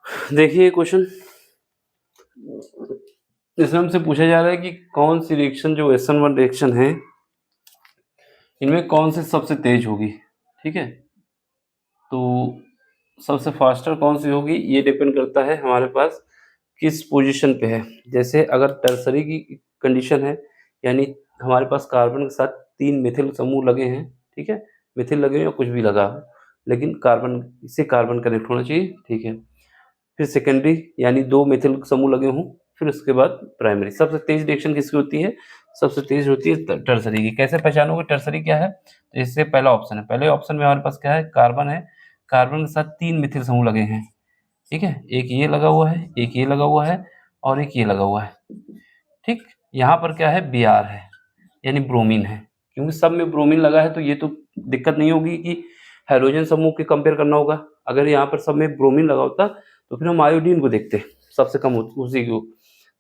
देखिए क्वेश्चन, इसमें हमसे पूछा जा रहा है कि कौन सी रिएक्शन जो SN1 रिएक्शन है, इनमें कौन सी सबसे तेज होगी। ठीक है, तो सबसे फास्टर कौन सी होगी ये डिपेंड करता है हमारे पास किस पोजीशन पे है। जैसे अगर टर्सरी की कंडीशन है, यानी हमारे पास कार्बन के साथ 3 मिथिल समूह लगे हैं। ठीक है, मिथिल लगे हो या कुछ भी लगा हो, लेकिन कार्बन इससे कार्बन कनेक्ट होना चाहिए। ठीक है, फिर सेकेंडरी यानी 2 मिथिल समूह लगे हों, फिर उसके बाद प्राइमरी। सबसे तेज रिएक्शन किसकी होती है? सबसे तेज होती है टर्सरी की। कैसे पहचानोगे टर्सरी क्या है? तो इससे पहला ऑप्शन है, पहले ऑप्शन में हमारे पास क्या है? कार्बन है, कार्बन के साथ 3 मिथिल समूह लगे हैं। ठीक है, एक ये लगा हुआ है, एक ये लगा हुआ है और एक ये लगा हुआ है। ठीक, यहाँ पर क्या है? Br है, यानी ब्रोमीन है। क्योंकि सब में ब्रोमीन लगा है तो ये तो दिक्कत नहीं होगी कि हाइड्रोजन समूह के कंपेयर करना होगा। अगर यहाँ पर सब में ब्रोमीन लगा होता तो फिर हम आयोडीन को देखते, सबसे कम उसी को।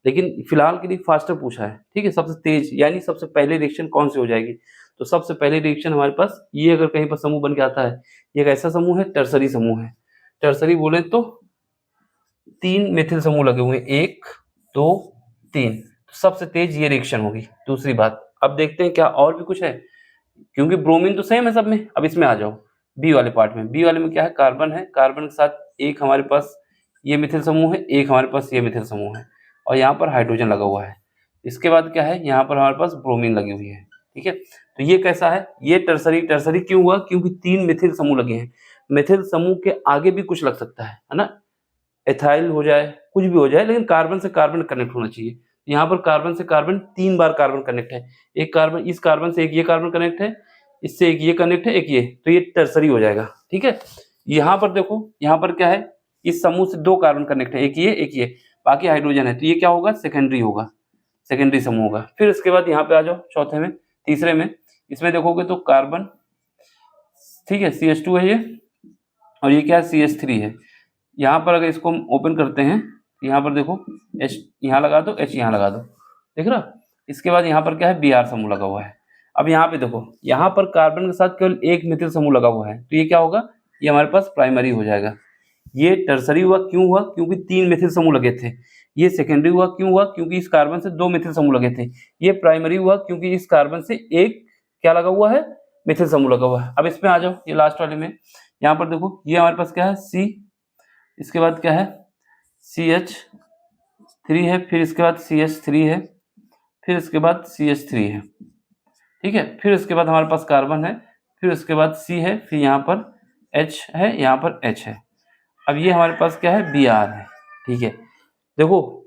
लेकिन फिलहाल के लिए फास्टर पूछा है। ठीक है, सबसे तेज यानी सबसे पहले रिएक्शन कौन सी हो जाएगी? तो सबसे पहले रिएक्शन हमारे पास ये, अगर कहीं पर समूह बन के आता है, ये एक ऐसा समूह है, टर्सरी समूह है। टर्सरी बोले तो 3 मिथिल समूह लगे हुए हैं, 1 2 3, सबसे तेज ये रिएक्शन होगी। दूसरी बात, अब देखते हैं क्या और भी कुछ है, क्योंकि ब्रोमीन तो सेम है सब में। अब इसमें आ जाओ बी वाले पार्ट में। बी वाले में क्या है? कार्बन है, कार्बन के साथ एक हमारे पास ये मिथिल समूह है, एक हमारे पास ये मिथिल समूह है, और यहाँ पर हाइड्रोजन लगा हुआ है। इसके बाद क्या है? यहाँ पर हमारे पास ब्रोमीन लगी हुई है। ठीक है, तो ये कैसा है? ये टर्सरी। टर्सरी क्यों हुआ? क्योंकि 3 मिथिल समूह लगे हैं। मिथिल समूह के आगे भी कुछ लग सकता है ना, एथाइल हो जाए, कुछ भी हो जाए, लेकिन कार्बन से कार्बन कनेक्ट होना चाहिए। यहाँ पर कार्बन से कार्बन 3 बार कार्बन कनेक्ट है। एक कार्बन, इस कार्बन से एक ये कार्बन कनेक्ट है, इससे एक ये कनेक्ट है, एक ये, तो ये टर्सरी हो जाएगा। ठीक है, यहाँ पर देखो, यहाँ पर क्या है? इस समूह से 2 कार्बन कनेक्ट है, एक ये एक ये, बाकी हाइड्रोजन है, तो ये क्या होगा? सेकेंडरी होगा, सेकेंडरी समूह होगा। फिर उसके बाद यहाँ पे आ जाओ चौथे में, तीसरे में। इसमें देखोगे तो कार्बन, ठीक है, CH2 है ये, और ये क्या है? CH3 है। यहाँ पर अगर इसको हम ओपन करते हैं, यहाँ पर देखो H यहाँ लगा दो, H यहाँ लगा दो, देख रहा। इसके बाद यहाँ पर क्या है? Br समूह लगा हुआ है। अब यहाँ पे देखो, यहाँ पर कार्बन के साथ केवल एक मिथिल समूह लगा हुआ है, तो ये क्या होगा? ये हमारे पास प्राइमरी हो जाएगा। ये टर्सरी हुआ, क्यों हुआ? क्योंकि 3 मिथिल समूह लगे थे। ये सेकेंडरी हुआ, क्यों हुआ? क्योंकि इस कार्बन से 2 मिथिल समूह लगे थे। ये प्राइमरी हुआ, क्योंकि इस कार्बन से एक क्या लगा हुआ है? मिथिल समूह लगा हुआ है। अब इसमें आ जाओ, ये लास्ट वाले में। यहाँ पर देखो, ये हमारे पास क्या है? C, इसके बाद क्या है? CH3 है, फिर इसके बाद CH3 है, फिर इसके बाद CH3 है। ठीक है, फिर उसके बाद हमारे पास कार्बन है, फिर उसके बाद C है, फिर यहाँ पर H है, यहाँ पर H है। अब ये हमारे पास क्या है? Br है। ठीक है, देखो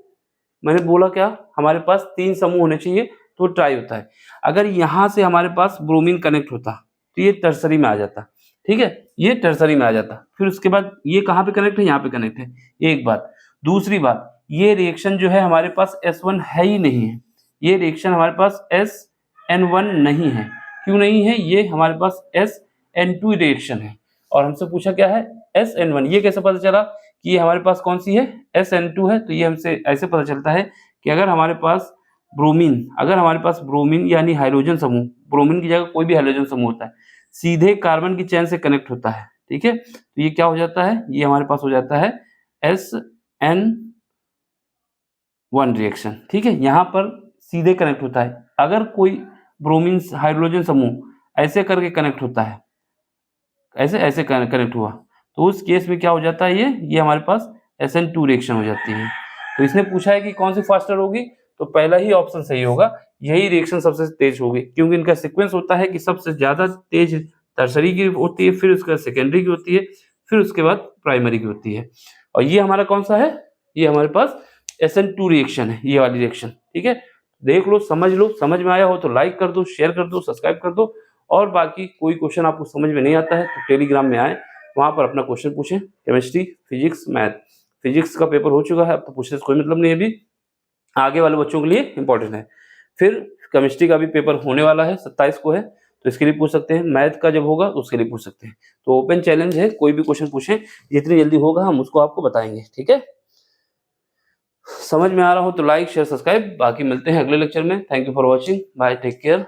मैंने बोला क्या? हमारे पास 3 समूह होने चाहिए तो ट्राई होता है। अगर यहाँ से हमारे पास ब्रोमीन कनेक्ट होता तो ये टर्सरी में आ जाता। ठीक है, ये टर्सरी में आ जाता। फिर उसके बाद ये कहाँ पे कनेक्ट है? यहाँ पे कनेक्ट है, एक बात। दूसरी बात, ये रिएक्शन जो है हमारे पास S1 है ही नहीं है। ये रिएक्शन हमारे पास SN1 नहीं है। क्यों नहीं है? ये हमारे पास SN2 रिएक्शन है, और हमसे पूछा क्या है? SN1। ये कैसे पता चला कि ये हमारे पास कौन सी है? SN2 है। तो ये हमसे ऐसे पता चलता है कि अगर हमारे पास ब्रोमीन यानी हाइड्रोजन समूह, ब्रोमीन की जगह कोई भी हाइड्रोजन समूह होता है, सीधे कार्बन की चेन से कनेक्ट होता है। ठीक है, तो ये क्या हो जाता है? ये हमारे पास हो जाता है SN1 रिएक्शन। ठीक है, यहाँ पर सीधे कनेक्ट होता है। अगर कोई ब्रोमीन हाइड्रोजन समूह ऐसे करके कनेक्ट होता है, ऐसे कनेक्ट हुआ, तो उस केस में क्या हो जाता है? ये हमारे पास SN2 रिएक्शन हो जाती है। तो इसने पूछा है कि कौन सी फास्टर होगी, तो पहला ही ऑप्शन सही होगा, यही रिएक्शन सबसे तेज होगी, क्योंकि इनका सीक्वेंस होता है कि सबसे ज्यादा तेज टर्सरी की होती है, फिर उसके बाद सेकेंडरी की होती है, फिर उसके बाद प्राइमरी की होती है। और ये हमारा कौन सा है? ये हमारे पास SN2 रिएक्शन है, ये वाली रिएक्शन। ठीक है, देख लो, समझ लो। समझ में आया हो तो लाइक कर दो, शेयर कर दो, सब्सक्राइब कर दो। और बाकी कोई क्वेश्चन आपको समझ में नहीं आता है तो टेलीग्राम में आए, वहाँ पर अपना क्वेश्चन पूछें। केमिस्ट्री, फिजिक्स, मैथ, फिजिक्स का पेपर हो चुका है, अब तो पूछने से कोई मतलब नहीं है, अभी आगे वाले बच्चों के लिए इंपॉर्टेंट है। फिर केमिस्ट्री का भी पेपर होने वाला है, 27 को है, तो इसके लिए पूछ सकते हैं। मैथ का जब होगा उसके लिए पूछ सकते हैं। तो ओपन चैलेंज है, कोई भी क्वेश्चन पूछें, जितनी जल्दी होगा हम उसको आपको बताएंगे। ठीक है, समझ में आ रहा हो तो लाइक शेयर सब्सक्राइब। बाकी मिलते हैं अगले लेक्चर में। Thank you for watching, bye, take care.